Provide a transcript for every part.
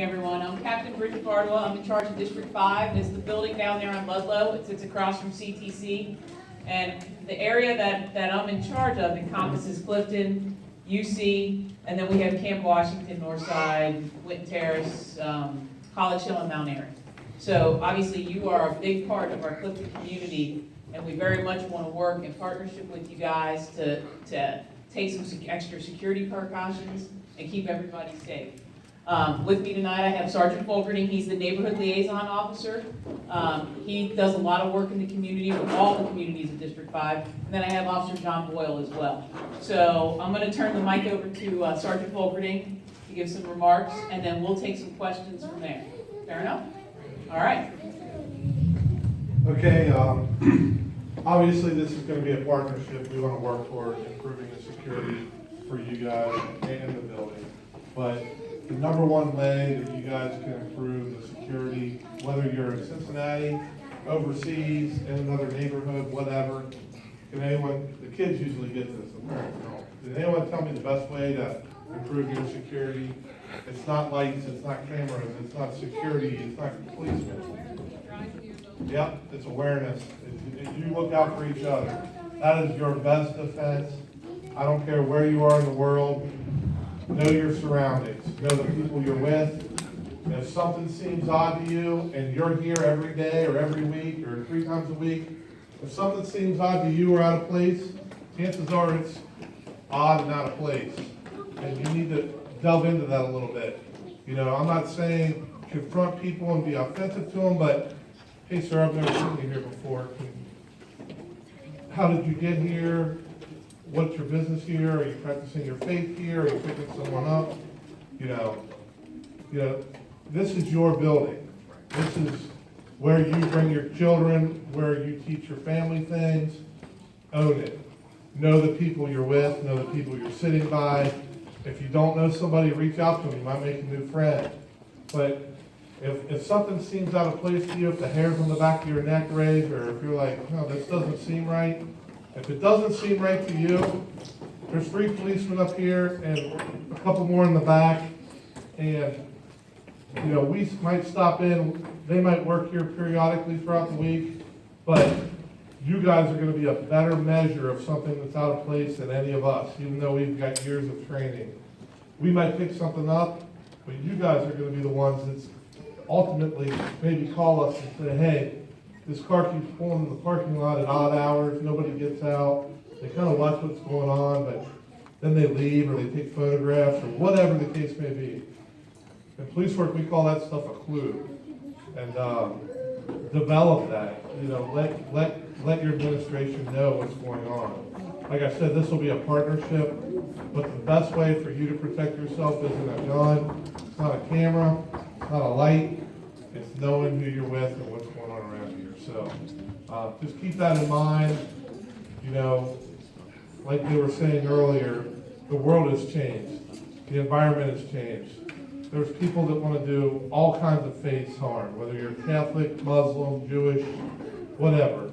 everyone. I'm Captain Bridget Bardwell. I'm in charge of District 5. It's the building down there on Ludlow. It sits across from CTC. And the area that I'm in charge of encompasses Clifton, UC, and then we have Camp Washington, Northside, Winton Terrace, College Hill, and Mount Airy. So obviously you are a big part of our Clifton community, and we very much want to work in partnership with you guys to take some extra security precautions and keep everybody safe. With me tonight, I have Sergeant Fulkerting. He's the neighborhood liaison officer. He does a lot of work in the community with all the communities of District 5. And then I have Officer John Boyle as well. So I'm going to turn the mic over to Sergeant Fulkerting to give some remarks, and then we'll take some questions from there. Fair enough? All right. Okay, obviously this is going to be a partnership. We want to work toward improving the security for you guys and the building. But the number one way that you guys can improve the security, whether you're in Cincinnati, overseas, in another neighborhood, whatever, can anyone, the kids usually get this, the parents don't. Can anyone tell me the best way to improve your security? It's not lights, it's not cameras, it's not security, it's not policemen. Yep, it's awareness. You look out for each other. That is your best defense. I don't care where you are in the world. Know your surroundings. Know the people you're with. If something seems odd to you and you're here every day or every week or 3 times a week, if something seems odd to you or out of place, chances are it's odd and out of place. And you need to delve into that a little bit. You know, I'm not saying confront people and be offensive to them, but hey, sir, I've never seen you here before. How did you get here? What's your business here? Are you practicing your faith here? Are you picking someone up? You know, this is your building. This is where you bring your children, where you teach your family things. Own it. Know the people you're with. Know the people you're sitting by. If you don't know somebody, reach out to them. You might make a new friend. But if something seems out of place to you, if the hairs on the back of your neck raise, or if you're like, no, this doesn't seem right. If it doesn't seem right to you, there's 3 policemen up here and a couple more in the back. And, you know, we might stop in. They might work here periodically throughout the week. But you guys are going to be a better measure of something that's out of place than any of us, even though we've got years of training. We might pick something up, but you guys are going to be the ones that's ultimately maybe call us and say, hey, this car keeps pulling in the parking lot at odd hours, nobody gets out, they kind of watch what's going on, but then they leave or they take photographs or whatever the case may be. In police work, we call that stuff a clue. And develop that, you know, let your administration know what's going on. Like I said, this will be a partnership, but the best way for you to protect yourself isn't a gun, it's not a camera, it's not a light, it's knowing who you're with and what's going on around here. So just keep that in mind. You know, like they were saying earlier, the world has changed. The environment has changed. There's people that want to do all kinds of faiths harm, whether you're Catholic, Muslim, Jewish, whatever.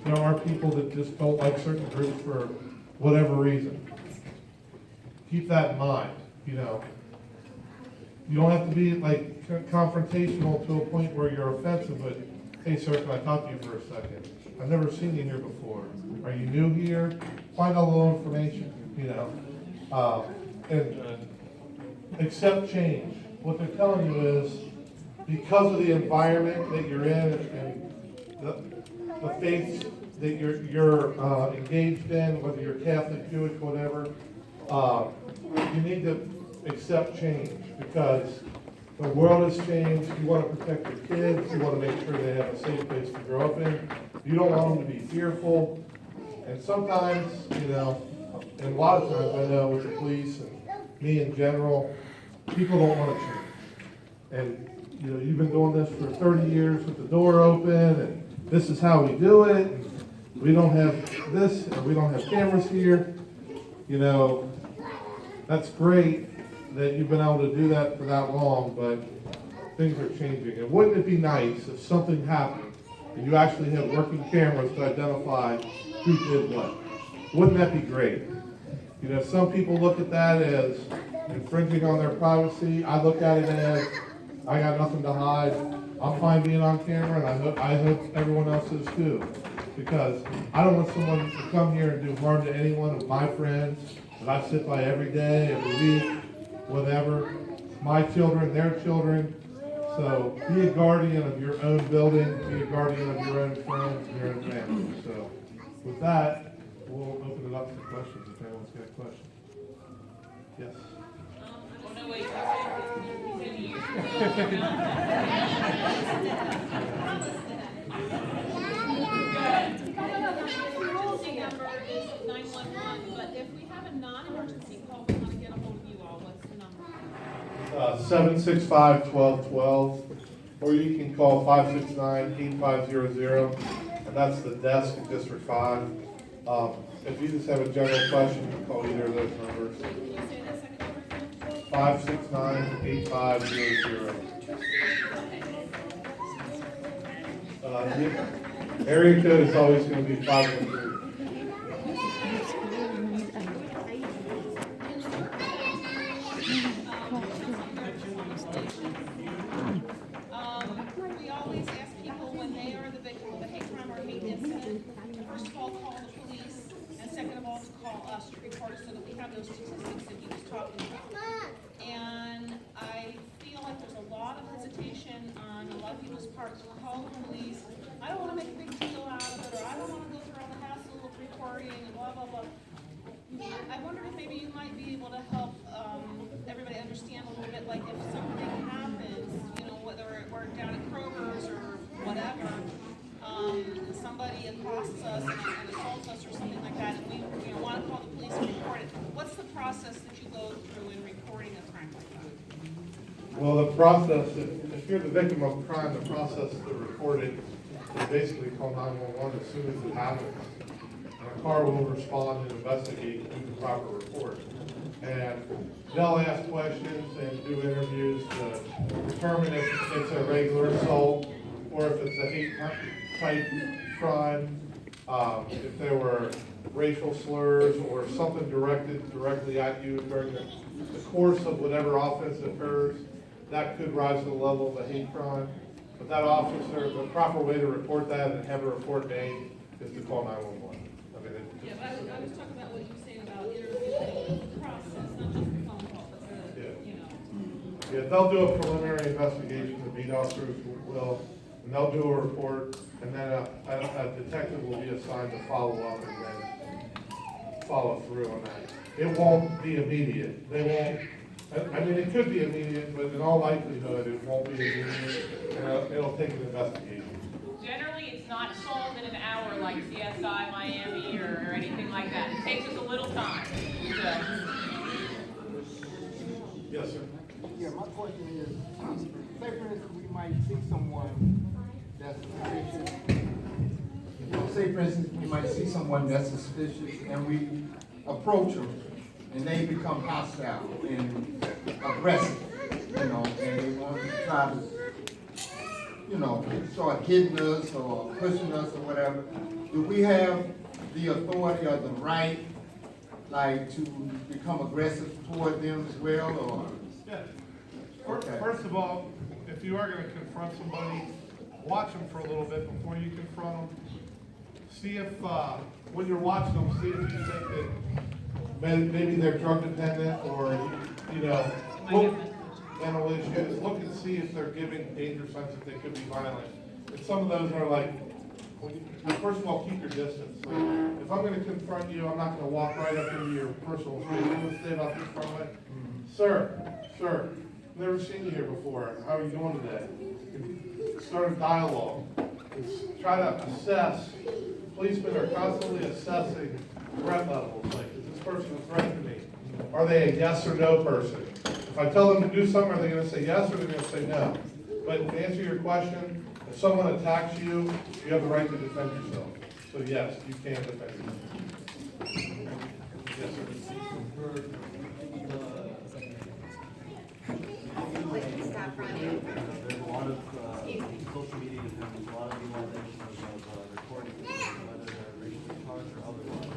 There are people that just don't like certain groups for whatever reason. Keep that in mind, you know. You don't have to be like confrontational to a point where you're offensive, but hey sir, can I talk to you for a second? I've never seen you here before. Are you new here? Find out a little information, you know. And accept change. What they're telling you is because of the environment that you're in and the faiths that you're engaged in, whether you're Catholic, Jewish, whatever, you need to accept change because the world has changed. You want to protect your kids. You want to make sure they have a safe place to grow up in. You don't want them to be fearful. And sometimes, you know, and a lot of times I know with the police and me in general, people don't want to change. And, you know, you've been doing this for 30 years with the door open, and this is how we do it. And we don't have this, or we don't have cameras here. You know, that's great that you've been able to do that for that long, but things are changing. And wouldn't it be nice if something happened and you actually have working cameras to identify who did what? Wouldn't that be great? You know, some people look at that as, infringing on their privacy. I look at it as, I got nothing to hide. I'm fine being on camera, and I hope everyone else is too. Because I don't want someone to come here and do harm to any one of my friends that I sit by every day, every week, whatever. My children, their children. So be a guardian of your own building, be a guardian of your own friends and your own family. So with that, we'll open it up to questions if anyone's got questions. Yes. Oh, no, wait, you said you used Emergency number is 911, but if we have a non-emergency call, we want to get a hold of you all, what's the number? 765-1212, or you can call 569-8500, and that's the desk in District 5. If you just have a general question, you can call either of those numbers. Can you say that second number again? 569-8500. The area code is always going to be 513. We always ask people when they are the victim of a hate crime or a hate incident, first of all, call the police, and second of all, to call us to report it so that we have those statistics that you was talking about. And I feel like there's a lot of hesitation on a lot of people's parts to call the police. I don't want to make a big deal out of it, or I don't want to go through all the hassle of reporting and blah, blah, blah. I wondered if maybe you might be able to help everybody understand a little bit, like if something happens, you know, whether we're down at Kroger's or whatever, somebody accosts us and assaults us or something like that, and we want to call the police and report it. What's the process that you go through in reporting a crime like that? Well, the process, if you're the victim of a crime, the process to report it is basically call 911 as soon as it happens. And a car will respond and investigate and do the proper report. And they'll ask questions and do interviews to determine if it's a regular assault or if it's a hate type crime, if there were racial slurs or something directed directly at you during the course of whatever offense occurs, that could rise to the level of a hate crime. But that officer, the proper way to report that and have a report made is to call 911. I mean, Yeah, but I was talking about what you were saying about interviewing the process, not just the phone call, but the, you know. Yeah, they'll do a preliminary investigation, the beat officers will, and they'll do a report, and then a detective will be assigned to follow up and then follow through on that. It won't be immediate. They won't, I mean, it could be immediate, but in all likelihood, it won't be immediate, and it'll take an investigation. Generally, it's not solved in an hour like CSI Miami or anything like that. It takes us a little time. So, Yes, sir. Yeah, my question is, say for instance, we might see someone that's suspicious. Say for instance, we might see someone that's suspicious and we approach them and they become hostile and aggressive, you know, and they want to try to, you know, start hitting us or pushing us or whatever. Do we have the authority or the right, like, to become aggressive toward them as well, or? Yeah. Okay. First of all, if you are going to confront somebody, watch them for a little bit before you confront them. See if, when you're watching them, see if you think that maybe they're drug dependent or, you know, mental issues. Look and see if they're giving danger signs that they could be violent. And some of those are like, first of all, keep your distance. Like, if I'm going to confront you, I'm not going to walk right up into your personal space. I'm going to stay about this far away. Sir, never seen you here before. How are you doing today? Start a dialogue. Try to assess. Policemen are constantly assessing threat levels. Like, is this person a threat to me? Are they a yes or no person? If I tell them to do something, are they going to say yes or are they going to say no? But to answer your question, if someone attacks you, you have the right to defend yourself. So yes, you can defend yourself. Yes, sir. There's a lot of social media has a lot of utilization of recording, whether they're racially charged or otherwise.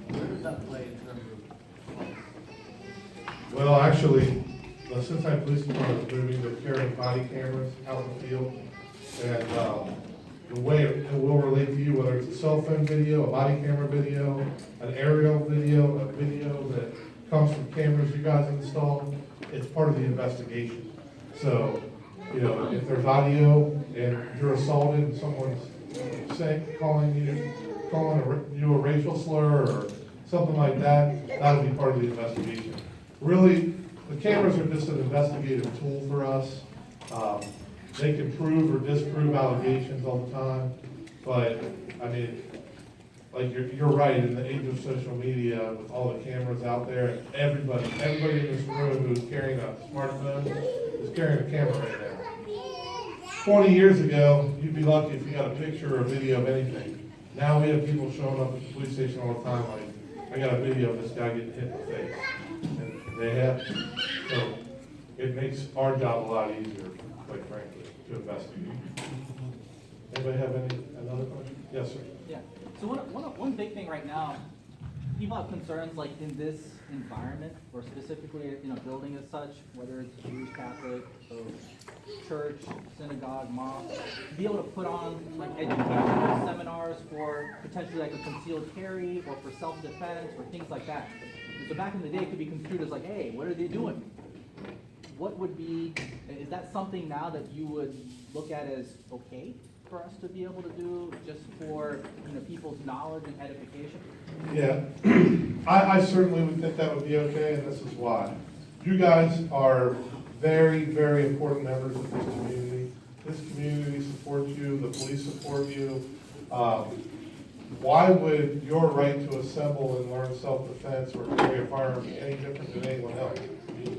Where does that play in terms of Well, actually, the Cincinnati Police Department is moving to carrying body cameras out in the field. And the way it will relate to you, whether it's a cell phone video, a body camera video, an aerial video, a video that comes from cameras you guys installed, it's part of the investigation. So, you know, if there's audio and you're assaulted and someone's calling you a racial slur or something like that, that'll be part of the investigation. Really, the cameras are just an investigative tool for us. They can prove or disprove allegations all the time, but, I mean, like, you're right, in the age of social media, with all the cameras out there, everybody in this room who's carrying a smartphone is carrying a camera right now. 20 years ago, you'd be lucky if you got a picture or a video of anything. Now we have people showing up at the police station all the time like, I got a video of this guy getting hit in the face. And they have, so it makes our job a lot easier, quite frankly, to investigate. Anybody have another question? Yes, sir. Yeah. So one big thing right now, people have concerns like in this environment, or specifically in a building as such, whether it's Jewish, Catholic, so church, synagogue, mosque, to be able to put on like educational seminars for potentially like a concealed carry or for self-defense or things like that. And so back in the day, it could be construed as like, hey, what are they doing? What would be, is that something now that you would look at as okay for us to be able to do just for, you know, people's knowledge and edification? Yeah, I certainly would think that would be okay, and this is why. You guys are very, very important members of this community. This community supports you, the police support you. Why would your right to assemble and learn self-defense or carry a firearm be any different than anyone else?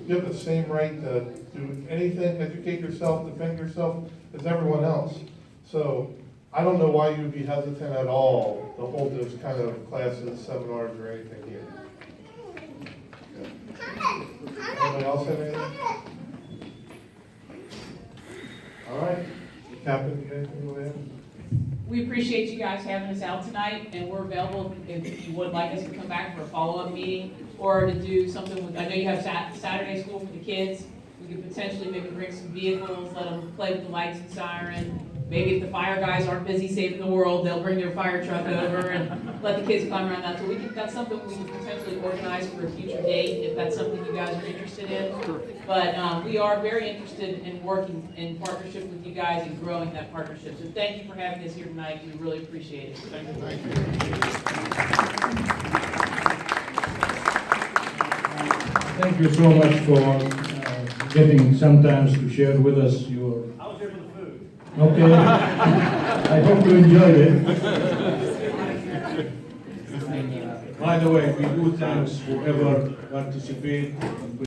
You have the same right to do anything, educate yourself, defend yourself as everyone else. So I don't know why you would be hesitant at all to hold those kind of classes, seminars, or anything here. Anybody else have anything? All right, Captain, anything you want to add? We appreciate you guys having us out tonight, and we're available if you would like us to come back for a follow-up meeting or to do something with, I know you have Saturday school for the kids. We could potentially maybe bring some vehicles, let them play with the lights and siren. Maybe if the fire guys aren't busy saving the world, they'll bring their fire truck over and let the kids climb around that. So that's something we could potentially organize for a future date if that's something you guys are interested in. But we are very interested in working in partnership with you guys and growing that partnership. So thank you for having us here tonight. We really appreciate it. Thank you. Thank you so much for getting some time to share with us your. I was here for the food. Okay. I hope you enjoyed it. By the way, we do thanks whoever participated.